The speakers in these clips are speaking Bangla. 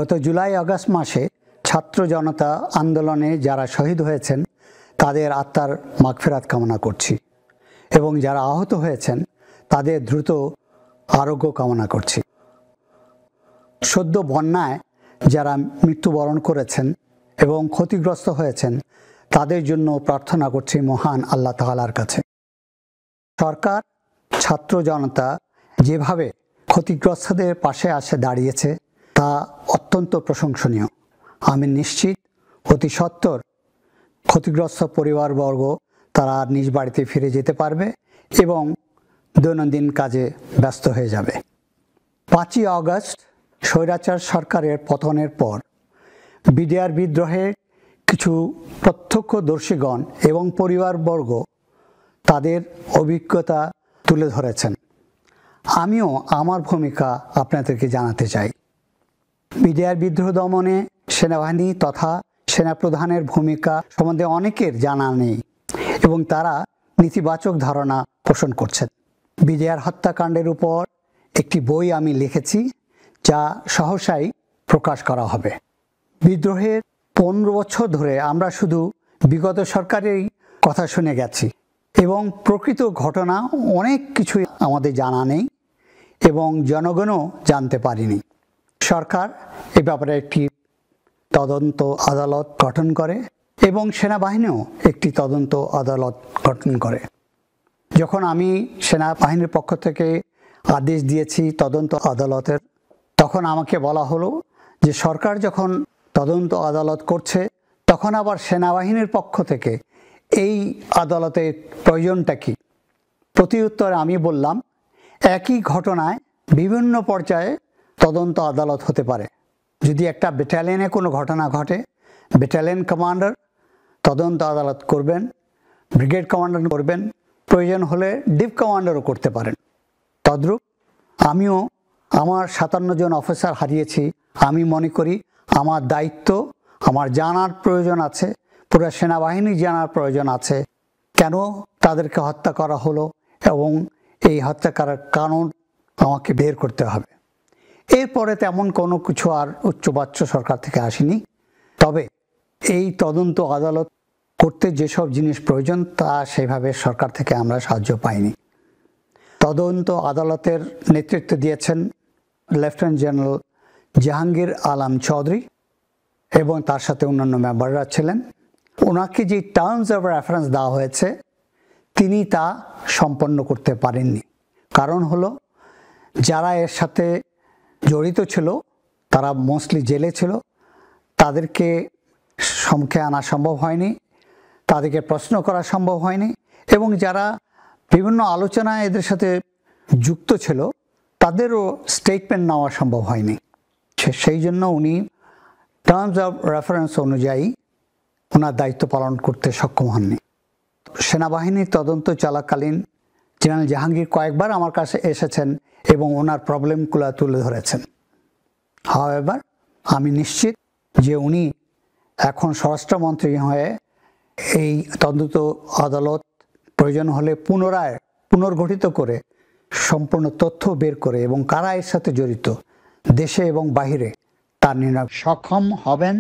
গত জুলাই আগস্ট মাসে ছাত্র জনতা আন্দোলনে যারা শহীদ হয়েছেন তাদের আত্মার মাগফিরাত কামনা করছি এবং যারা আহত হয়েছেন তাদের দ্রুত আরোগ্য কামনা করছি। সদ্য বন্যায় যারা মৃত্যুবরণ করেছেন এবং ক্ষতিগ্রস্ত হয়েছেন তাদের জন্য প্রার্থনা করছি মহান আল্লাহ তাআলার কাছে। সরকার ছাত্র জনতা যেভাবে ক্ষতিগ্রস্তদের পাশে আসে দাঁড়িয়েছে তা অত্যন্ত প্রশংসনীয়। আমি নিশ্চিত অতি সত্বর ক্ষতিগ্রস্ত পরিবারবর্গ তারা নিজ বাড়িতে ফিরে যেতে পারবে এবং দৈনন্দিন কাজে ব্যস্ত হয়ে যাবে। 5ই আগস্ট স্বৈরাচার সরকারের পতনের পর বিডিআর বিদ্রোহের কিছু প্রত্যক্ষদর্শীগণ এবং পরিবারবর্গ তাদের অভিজ্ঞতা তুলে ধরেছেন। আমিও আমার ভূমিকা আপনাদেরকে জানাতে চাই। বিডিআর বিদ্রোহ দমনে সেনাবাহিনী তথা সেনাপ্রধানের ভূমিকা সম্বন্ধে অনেকের জানা নেই এবং তারা নেতিবাচক ধারণা পোষণ করছেন। বিডিআর হত্যাকাণ্ডের উপর একটি বই আমি লিখেছি যা সহসাই প্রকাশ করা হবে। বিদ্রোহের 15 বছর ধরে আমরা শুধু বিগত সরকারের কথা শুনে গেছি এবং প্রকৃত ঘটনা অনেক কিছুই আমাদের জানা নেই এবং জনগণও জানতে পারেনি। সরকার এ ব্যাপারে একটি তদন্ত আদালত গঠন করে এবং সেনাবাহিনীও একটি তদন্ত আদালত গঠন করে। যখন আমি সেনাবাহিনীর পক্ষ থেকে আদেশ দিয়েছি তদন্ত আদালতের, তখন আমাকে বলা হলো যে সরকার যখন তদন্ত আদালত করছে তখন আবার সেনাবাহিনীর পক্ষ থেকে এই আদালতের প্রয়োজনটা কি? প্রতিউত্তরে আমি বললাম, একই ঘটনায় বিভিন্ন পর্যায়ে তদন্ত আদালত হতে পারে। যদি একটা ব্যাটালিয়নে কোনো ঘটনা ঘটে, ব্যাটালিয়ন কমান্ডার তদন্ত আদালত করবেন, ব্রিগেড কমান্ডার করবেন, প্রয়োজন হলে ডিপ কমান্ডারও করতে পারেন। তদ্রূপ আমিও আমার 57 জন অফিসার হারিয়েছি। আমি মনে করি আমার দায়িত্ব, আমার জানার প্রয়োজন আছে, পুরো সেনাবাহিনী জানার প্রয়োজন আছে কেন তাদেরকে হত্যা করা হলো এবং এই হত্যা করার কারণ আমাকে বের করতে হবে। এরপরে তেমন কোনো কিছু আর উচ্চবাচ্য সরকার থেকে আসেনি। তবে এই তদন্ত আদালত করতে যেসব জিনিস প্রয়োজন তা সেভাবে সরকার থেকে আমরা সাহায্য পাইনি। তদন্ত আদালতের নেতৃত্ব দিয়েছেন লেফটেন্যান্ট জেনারেল জাহাঙ্গীর আলম চৌধুরী এবং তার সাথে অন্যান্য মেম্বাররা ছিলেন। ওনাকে যে টার্মস অফ রেফারেন্স দেওয়া হয়েছে তিনি তা সম্পন্ন করতে পারেননি। কারণ হলো যারা এর সাথে জড়িত ছিল তারা মোস্টলি জেলে ছিল, তাদেরকে সম্মুখে আনা সম্ভব হয়নি, তাদেরকে প্রশ্ন করা সম্ভব হয়নি এবং যারা বিভিন্ন আলোচনায় এদের সাথে যুক্ত ছিল তাদেরও স্টেটমেন্ট নেওয়া সম্ভব হয়নি। সেই জন্য উনি টার্মস অফ রেফারেন্স অনুযায়ী ওনার দায়িত্ব পালন করতে সক্ষম হননি। সেনাবাহিনীর তদন্ত চলাকালীন জেনারেল জাহাঙ্গীর কয়েকবার আমার কাছে এসেছেন এবং ওনার প্রবলেমগুলো তুলে ধরেছেন। হাওয়েভার আমি নিশ্চিত যে উনি এখন স্বরাষ্ট্রমন্ত্রী হয়ে এই তদন্ত আদালত প্রয়োজন হলে পুনর্গঠিত করে সম্পূর্ণ তথ্য বের করে এবং কারা এর সাথে জড়িত দেশে এবং বাহিরে তার নির্ণয় সক্ষম হবেন।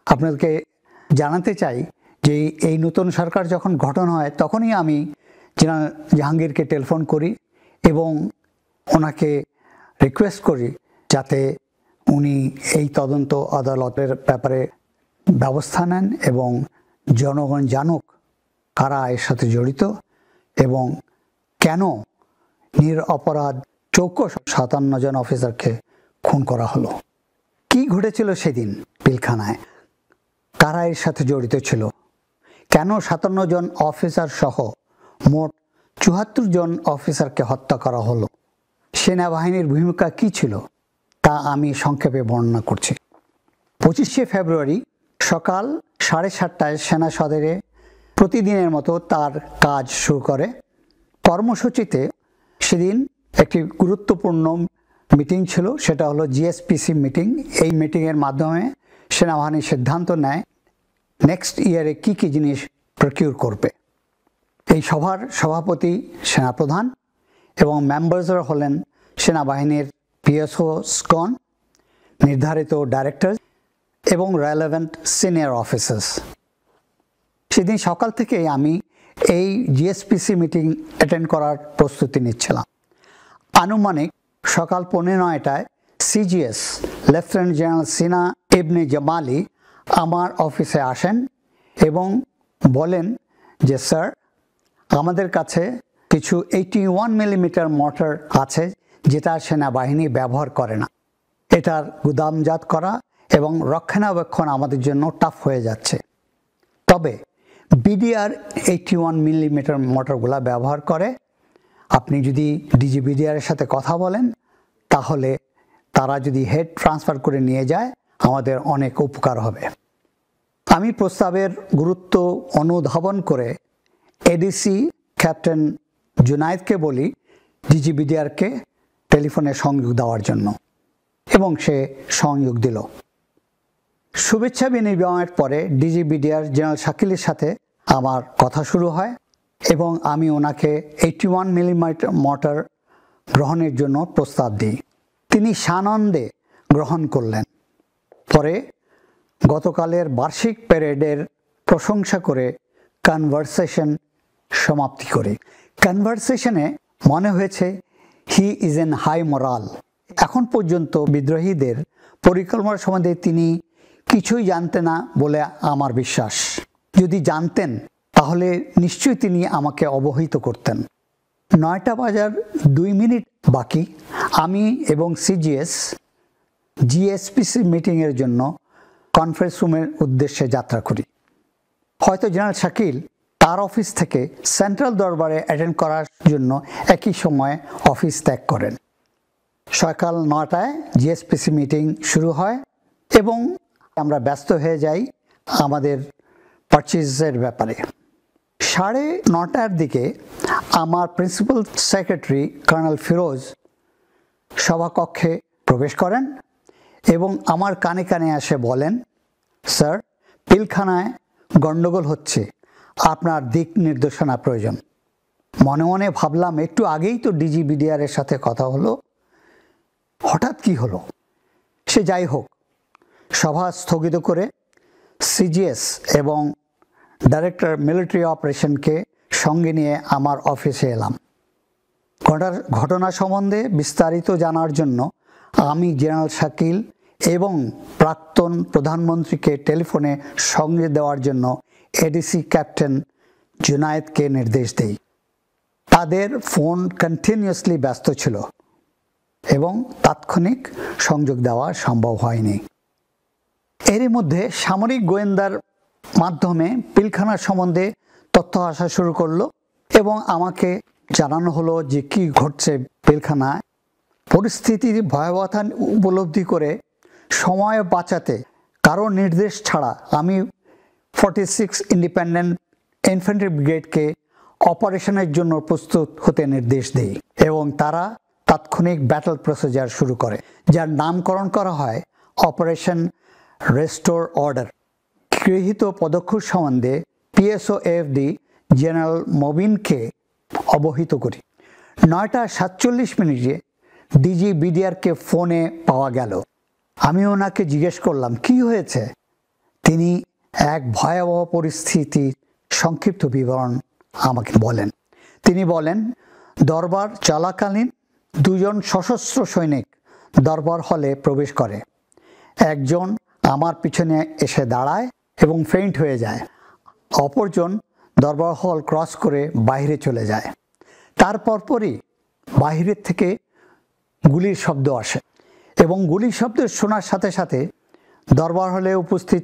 আপনাদেরকে জানাতে চাই যে এই নতুন সরকার যখন গঠন হয় তখনই আমি জেনারেল জাহাঙ্গীরকে টেলিফোন করি এবং ওনাকে রিকোয়েস্ট করি যাতে উনি এই তদন্ত আদালতের ব্যাপারে ব্যবস্থা নেন এবং জনগণ জানুক কারা এর সাথে জড়িত এবং কেন নিরপরাধ 57 জন অফিসারকে খুন করা হলো। কি ঘটেছিল সেদিন পিলখানায়, কারা এর সাথে জড়িত ছিল, কেন 57 জন অফিসার সহ মোট 74 জন অফিসারকে হত্যা করা হলো, সেনাবাহিনীর ভূমিকা কি ছিল তা আমি সংক্ষেপে বর্ণনা করছি। 25শে ফেব্রুয়ারি সকাল 7:30টায় সেনা সদরে প্রতিদিনের মতো তার কাজ শুরু করে। কর্মসূচিতে সেদিন একটি গুরুত্বপূর্ণ মিটিং ছিল, সেটা হলো জিএসপিসি মিটিং। এই মিটিংয়ের মাধ্যমে সেনাবাহিনী সিদ্ধান্ত নেয় নেক্সট ইয়ারে কি কি জিনিস প্রকিউর করবে। এই সভার সভাপতি সেনাপ্রধান এবং মেম্বার্সরা হলেন সেনাবাহিনীর পিএসওসগণ, নির্ধারিত ডাইরেক্টর এবং রেলেভেন্ট সিনিয়র অফিসার্স। সেদিন সকাল থেকেই আমি এই জিএসপিসি মিটিং অ্যাটেন্ড করার প্রস্তুতি নিচ্ছিলাম। আনুমানিক সকাল 9:15টায় সিজিএস লেফটেন্যান্ট জেনারেল সিনা ইবনে জামালি আমার অফিসে আসেন এবং বলেন যে স্যার, আমাদের কাছে কিছু 81 মিলিমিটার মর্টার আছে যেটা সেনাবাহিনী ব্যবহার করে না। এটার গুদামজাত করা এবং রক্ষণাবেক্ষণ আমাদের জন্য টাফ হয়ে যাচ্ছে। তবে বিডিআর 81 মিলিমিটার মর্টারগুলো ব্যবহার করে। আপনি যদি ডিজি বিডিআরের সাথে কথা বলেন তাহলে তারা যদি হেড ট্রান্সফার করে নিয়ে যায় আমাদের অনেক উপকার হবে। আমি প্রস্তাবের গুরুত্ব অনুধাবন করে এডিসি ক্যাপ্টেন জুনায়েদকে বলি ডিজি বিডিআরকে টেলিফোনে সংযোগ দেওয়ার জন্য, এবং সে সংযোগ দিল। শুভেচ্ছা বিনিময়ের পরে ডিজি বিডিআর জেনারেল শাকিলের সাথে আমার কথা শুরু হয় এবং আমি ওনাকে 81 মিলিমিটার মর্টার গ্রহণের জন্য প্রস্তাব দিই। তিনি সানন্দে গ্রহণ করলেন। পরে গতকালের বার্ষিক প্যারেডের প্রশংসা করে কনভারসেশন সমাপ্তি করি। কনভারসেশনে মনে হয়েছে he is an high moral. এখন পর্যন্ত বিদ্রোহীদের পরিকল্পনা সম্বন্ধে তিনি কিছুই জানতেন না বলে আমার বিশ্বাস। যদি জানতেন তাহলে নিশ্চয়ই তিনি আমাকে অবহিত করতেন। 9টা বাজার 2 মিনিট বাকি আমি এবং সিজিএস জিএসপিসি মিটিংয়ের জন্য কনফারেন্স রুমের উদ্দেশ্যে যাত্রা করি। হয়তো জেনারেল শাকিল তার অফিস থেকে সেন্ট্রাল দরবারে অ্যাটেন্ড করার জন্য একই সময়ে অফিস ত্যাগ করেন। সকাল 9টায় জিএসপিসি মিটিং শুরু হয় এবং আমরা ব্যস্ত হয়ে যাই আমাদের পারচেজের ব্যাপারে। 9:30টার দিকে আমার প্রিন্সিপাল সেক্রেটারি কর্নেল ফিরোজ সভাকক্ষে প্রবেশ করেন এবং আমার কানে কানে এসে বলেন, স্যার, পিলখানায় গণ্ডগোল হচ্ছে, আপনার দিক নির্দেশনা প্রয়োজন। মনে মনে ভাবলাম একটু আগেই তো ডিজি বিডিআরের সাথে কথা হলো, হঠাৎ কি হলো? সে যাই হোক, সভা স্থগিত করে সিজিএস এবং ডাইরেক্টর মিলিটারি অপারেশনকে সঙ্গে নিয়ে আমার অফিসে এলাম। ঘটনা সম্বন্ধে বিস্তারিত জানার জন্য আমি জেনারেল শাকিল এবং প্রাক্তন প্রধানমন্ত্রীকে টেলিফোনে সঙ্গে দেওয়ার জন্য এডিসি ক্যাপ্টেন জুনায়েদকে নির্দেশ দেই। তাদের ফোন কন্টিনিউয়াসলি ব্যস্ত ছিল এবং তাৎক্ষণিক সংযোগ দেওয়া সম্ভব হয়নি। এরই মধ্যে সামরিক গোয়েন্দার মাধ্যমে পিলখানার সম্বন্ধে তথ্য আসা শুরু করলো এবং আমাকে জানানো হলো যে কি ঘটছে পিলখানায়। পরিস্থিতির ভয়াবহতা উপলব্ধি করে সময় বাঁচাতে কারো নির্দেশ ছাড়া আমি 46 ইন্ডিপেন্ডেন্ট ইনফ্যান্ট্রি ব্রিগেডকে অপারেশনের জন্য প্রস্তুত হতে নির্দেশ দেই এবং তারা তাৎক্ষণিক ব্যাটল প্রসিজার শুরু করে, যার নামকরণ করা হয় অপারেশন রেস্টোর অর্ডার। গৃহীত পদক্ষেপ সম্বন্ধে পিএসওএফডি জেনারেল মবিনকে অবহিত করি। 9:47 ডিজি বিডিআরকে ফোনে পাওয়া গেল। আমি ওনাকে জিজ্ঞেস করলাম কি হয়েছে। তিনি এক ভয়াবহ পরিস্থিতির সংক্ষিপ্ত বিবরণ আমাকে বলেন। তিনি বলেন, দরবার চলাকালীন 2 জন সশস্ত্র সৈনিক দরবার হলে প্রবেশ করে। একজন আমার পিছনে এসে দাঁড়ায় এবং ফেইন্ট হয়ে যায়। অপরজন দরবার হল ক্রস করে বাইরে চলে যায়। তার পরপরই বাইরের থেকে গুলির শব্দ আসে এবং গুলির শব্দ শোনার সাথে সাথে দরবার হলে উপস্থিত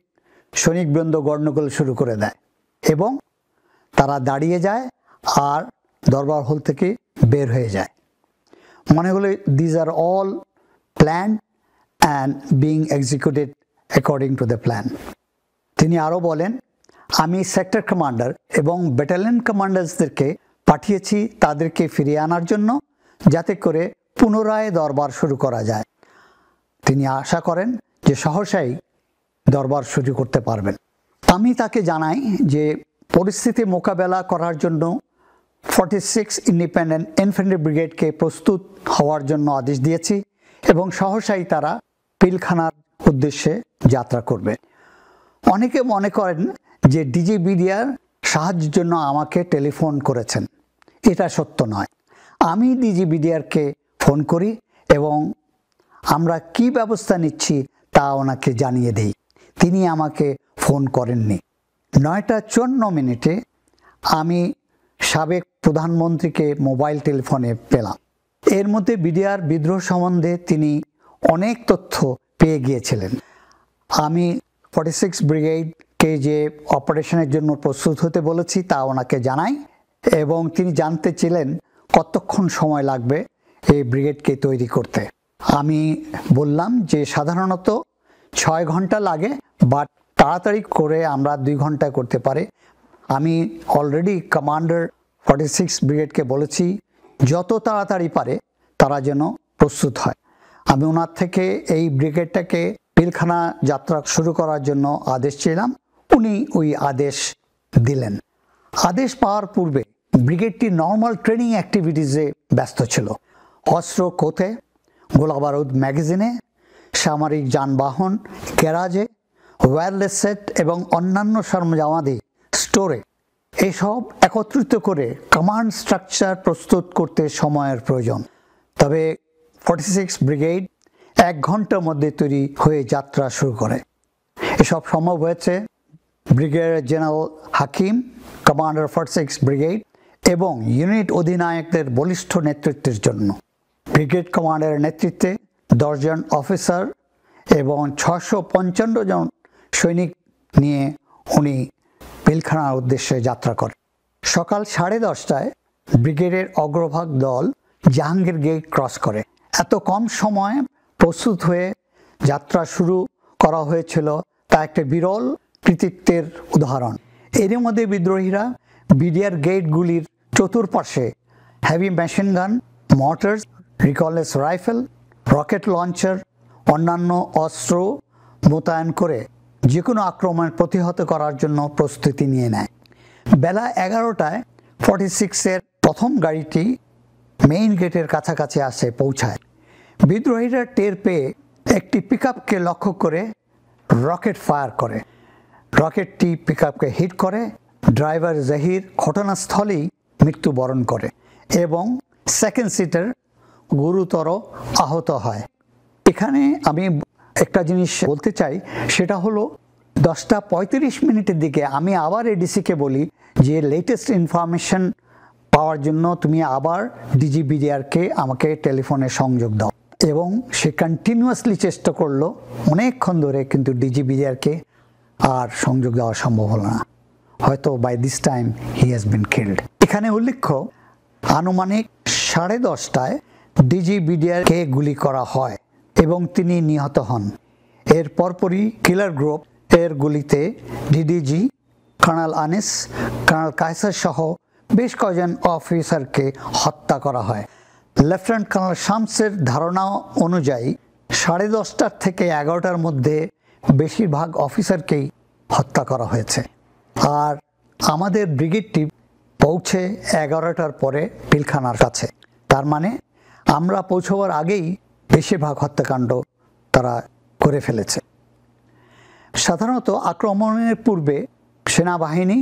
সৈনিকবৃন্দ গণ্ডগোল শুরু করে দেয় এবং তারা দাঁড়িয়ে যায় আর দরবার হল থেকে বের হয়ে যায়। মনে হলো these are all plan and being executed according to the plan. তিনি আরও বলেন, আমি সেক্টর কমান্ডার এবং ব্যাটালিয়ন কমান্ডার্সদেরকে পাঠিয়েছি তাদেরকে ফিরিয়ে আনার জন্য, যাতে করে পুনরায় দরবার শুরু করা যায়। তিনি আশা করেন যে সহসাই দরবার শুরু করতে পারবেন। আমি তাকে জানাই যে পরিস্থিতি মোকাবেলা করার জন্য 46 ইন্ডিপেন্ডেন্ট ইনফ্যান্ট্রি ব্রিগেডকে প্রস্তুত হওয়ার জন্য আদেশ দিয়েছি এবং সহসাই তারা পিলখানার উদ্দেশ্যে যাত্রা করবে। অনেকে মনে করেন যে ডিজি বিডিআর সাহায্যের জন্য আমাকে টেলিফোন করেছেন। এটা সত্য নয়। আমি ডিজি বিডিআরকে ফোন করি এবং আমরা কি ব্যবস্থা নিচ্ছি তা ওনাকে জানিয়ে দিই। তিনি আমাকে ফোন করেননি। 9:54 আমি সাবেক প্রধানমন্ত্রীকে মোবাইল টেলিফোনে পেলাম। এর মধ্যে বিডিআর বিদ্রোহ সম্বন্ধে তিনি অনেক তথ্য পেয়ে গিয়েছিলেন। আমি 46 ব্রিগেডকে যে অপারেশনের জন্য প্রস্তুত হতে বলেছি তা ওনাকে জানাই এবং তিনি জানতে ছিলেন কতক্ষণ সময় লাগবে এই ব্রিগেডকে তৈরি করতে। আমি বললাম যে সাধারণত 6 ঘন্টা লাগে, বাট তাড়াতাড়ি করে আমরা 2 ঘন্টায় করতে পারি। আমি অলরেডি কমান্ডার 46 ব্রিগেডকে বলেছি যত তাড়াতাড়ি পারে তারা যেন প্রস্তুত হয়। আমি ওনার থেকে এই ব্রিগেডটাকে পিলখানা যাত্রা শুরু করার জন্য আদেশ ছিলাম। উনি ওই আদেশ দিলেন। আদেশ পাওয়ার পূর্বে ব্রিগেডটি নর্মাল ট্রেনিং অ্যাক্টিভিটিসে ব্যস্ত ছিল। অস্ত্র কোথে, গোলাবারুদ ম্যাগাজিনে, সামরিক যানবাহন গ্যারাজে, ওয়্যারলেস সেট এবং অন্যান্য সরঞ্জামাদি স্টোরে। এসব একত্রিত করে কমান্ড স্ট্রাকচার প্রস্তুত করতে সময়ের প্রয়োজন। তবে 46 ব্রিগেড 1 ঘন্টার মধ্যে তৈরি হয়ে যাত্রা শুরু করে। এসব সম্ভব হয়েছে ব্রিগেডিয়ার জেনারেল হাকিম, কমান্ডার 46 ব্রিগেড এবং ইউনিট অধিনায়কদের বলিষ্ঠ নেতৃত্বের জন্য। ব্রিগেড কমান্ডারের নেতৃত্বে 10 জন অফিসার এবং 655 জন সৈনিক নিয়ে উনি পিলখানার উদ্দেশ্যে যাত্রা করেন। সকাল 10:30টায় ব্রিগেডের অগ্রভাগ দল জাহাঙ্গীর গেট ক্রস করে। এত কম সময়ে প্রস্তুত হয়ে যাত্রা শুরু করা হয়েছিল তা একটা বিরল কৃতিত্বের উদাহরণ। এর মধ্যে বিদ্রোহীরা বিডিআর গেটগুলির চতুর্পাশে heavy machine gun, mortars, recoilless rifle, rocket launcher, অন্যান্য অস্ত্র মোতায়েন করে যে কোনো আক্রমণ প্রতিহত করার জন্য প্রস্তুতি নিয়ে নেয়। বেলা 11টায় 46-এর প্রথম গাড়িটি মেইন গেটের কাছাকাছি পৌঁছায়। বিদ্রোহীরা টের পেয়ে একটি পিকআপকে লক্ষ্য করে রকেট ফায়ার করে। রকেটটি পিকআপকে হিট করে। ড্রাইভার জাহির ঘটনাস্থলেই মৃত্যুবরণ করে এবং সেকেন্ড সিটার গুরুতর আহত হয়। এখানে আমি একটা জিনিস বলতে চাই, সেটা হলো 10:35 দিকে আমি আবার এডিসিকে বলি যে লেটেস্ট ইনফরমেশন পাওয়ার জন্য তুমি আবার ডিজি বিডিআরকে আমাকে টেলিফোনে সংযোগ দাও, এবং সে কন্টিনিউয়াসলি চেষ্টা করলো অনেকক্ষণ ধরে, কিন্তু ডিজি বিডিআরকে আর সংযোগ দেওয়া সম্ভব হলো না। হয়তো by this time he has been killed. এখানে উল্লেখ্য, আনুমানিক 10:30টায় ডিজি বিডিআরকে গুলি করা হয় এবং তিনি নিহত হন। এর পরপরই কিলার গ্রুপ এর গুলিতে DDG, colonel Anis, colonel Kaiser সহ বেশ কয়েকজন অফিসারকে হত্যা করা হয়। লেফটেন্যান্ট কর্নেল শামসের ধারণা অনুযায়ী 10:30 থেকে 11টার মধ্যে বেশিরভাগ অফিসারকেই হত্যা করা হয়েছে। আর আমাদের ব্রিগেডটি পৌঁছে 11টার পরে পিলখানার কাছে। তার মানে আমরা পৌঁছবার আগেই বেশিরভাগ হত্যাকাণ্ড তারা করে ফেলেছে। সাধারণত আক্রমণের পূর্বে সেনাবাহিনী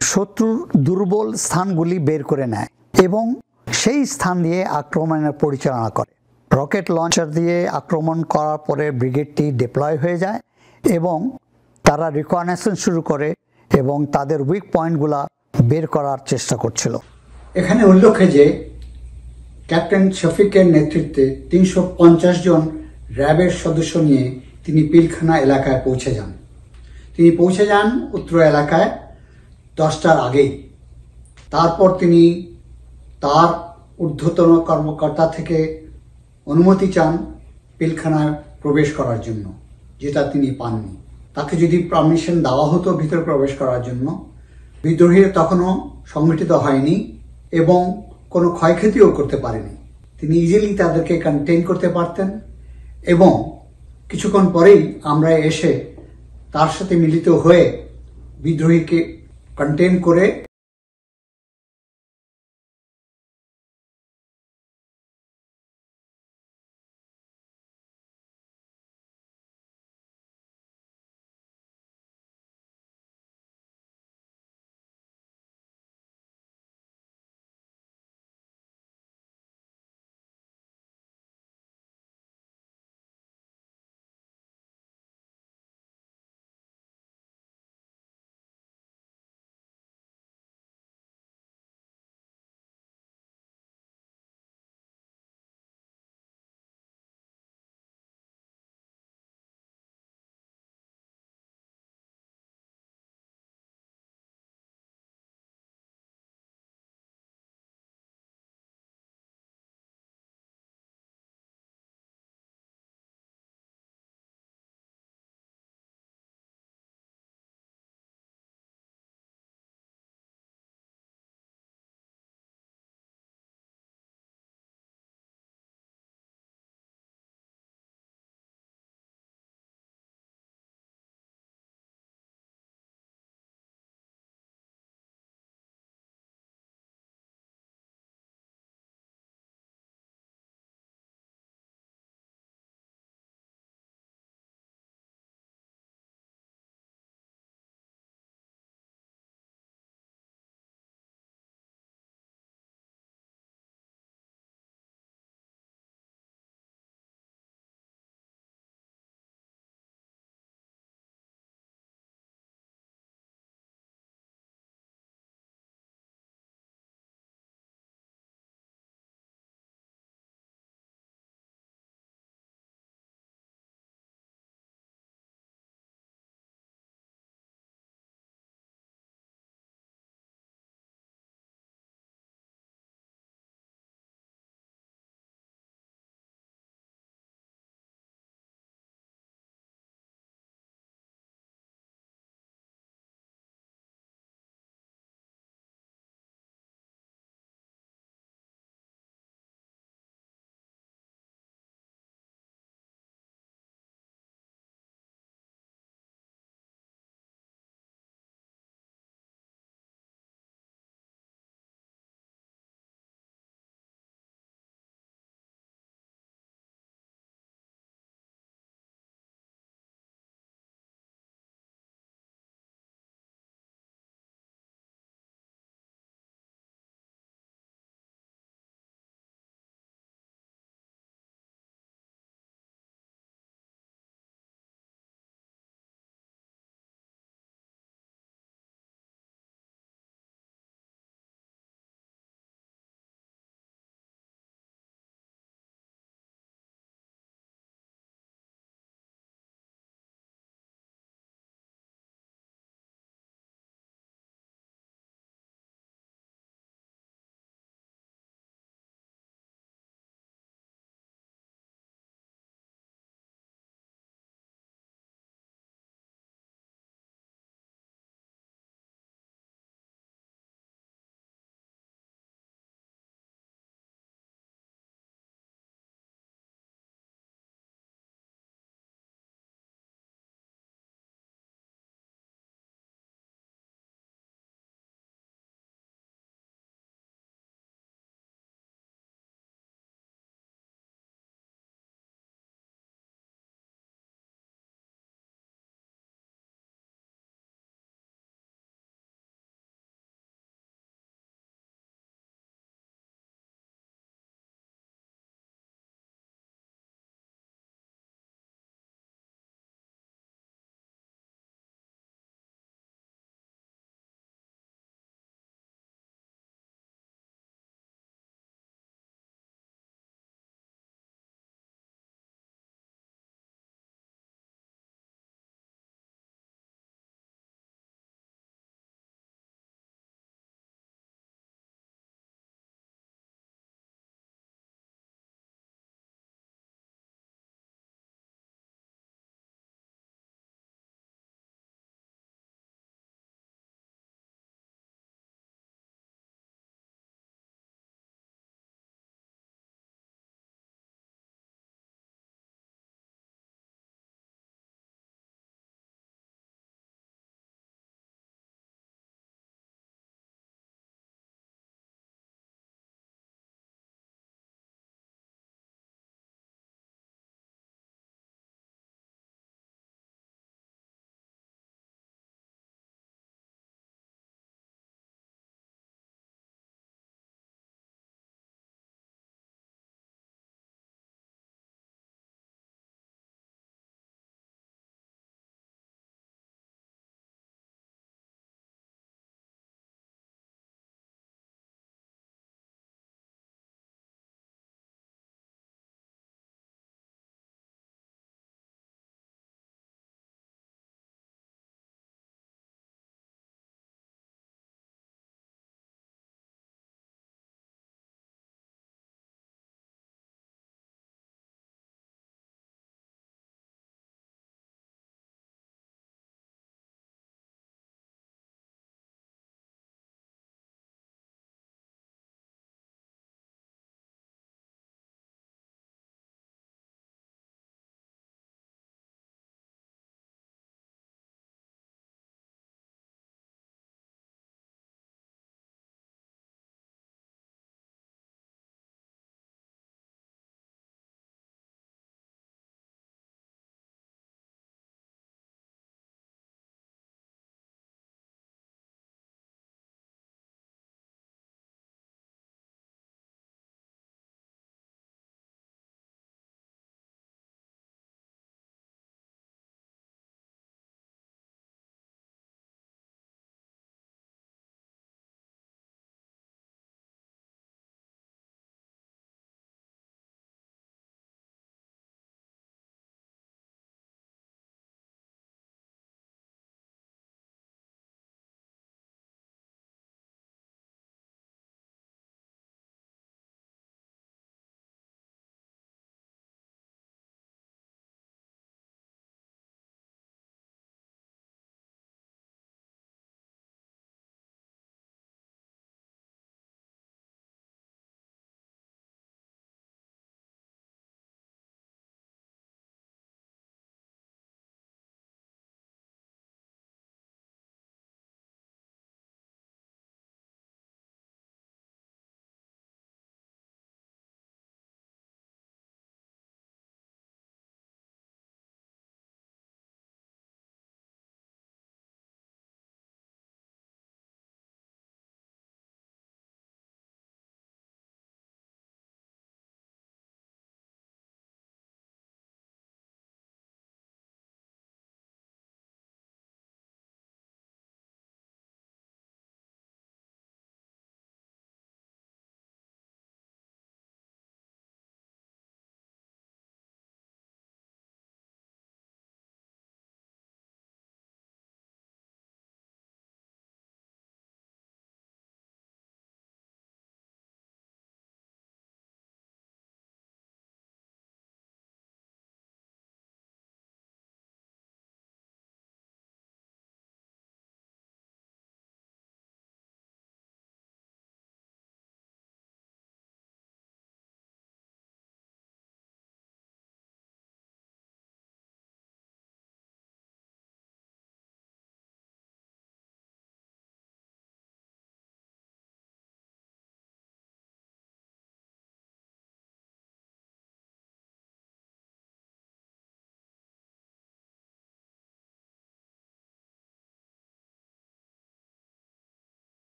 শত্রুর দুর্বল স্থানগুলি বের করে নেয় এবং সেই স্থান দিয়ে আক্রমণের পরিচালনা করে। রকেট লঞ্চার দিয়ে আক্রমণ করার পরে ব্রিগেডটি ডিপ্লয় হয়ে যায় এবং তারা রিকনেসেন্স শুরু করে এবং তাদের উইক পয়েন্টগুলা বের করার চেষ্টা করছিল। এখানে উল্লেখ্য যে ক্যাপ্টেন শফিকের নেতৃত্বে 350 জন র্যাবের সদস্য নিয়ে তিনি পিলখানা এলাকায় পৌঁছে যান। তিনি পৌঁছে যান উত্তর এলাকায় 10টার আগেই। তারপর তিনি তার ঊর্ধ্বতন কর্মকর্তা থেকে অনুমতি চান পিলখানায় প্রবেশ করার জন্য, যেটা তিনি পাননি। তাকে যদি পারমিশন দেওয়া হতো ভিতরে প্রবেশ করার জন্য, বিদ্রোহীরা তখনও সংগঠিত হয়নি এবং কোনো ক্ষয়ক্ষতিও করতে পারেনি। তিনি ইজিলি তাদেরকে কন্টেইন করতে পারতেন এবং কিছুক্ষণ পরেই আমরা এসে তার সাথে মিলিত হয়ে বিদ্রোহীকে কন্টেইন করে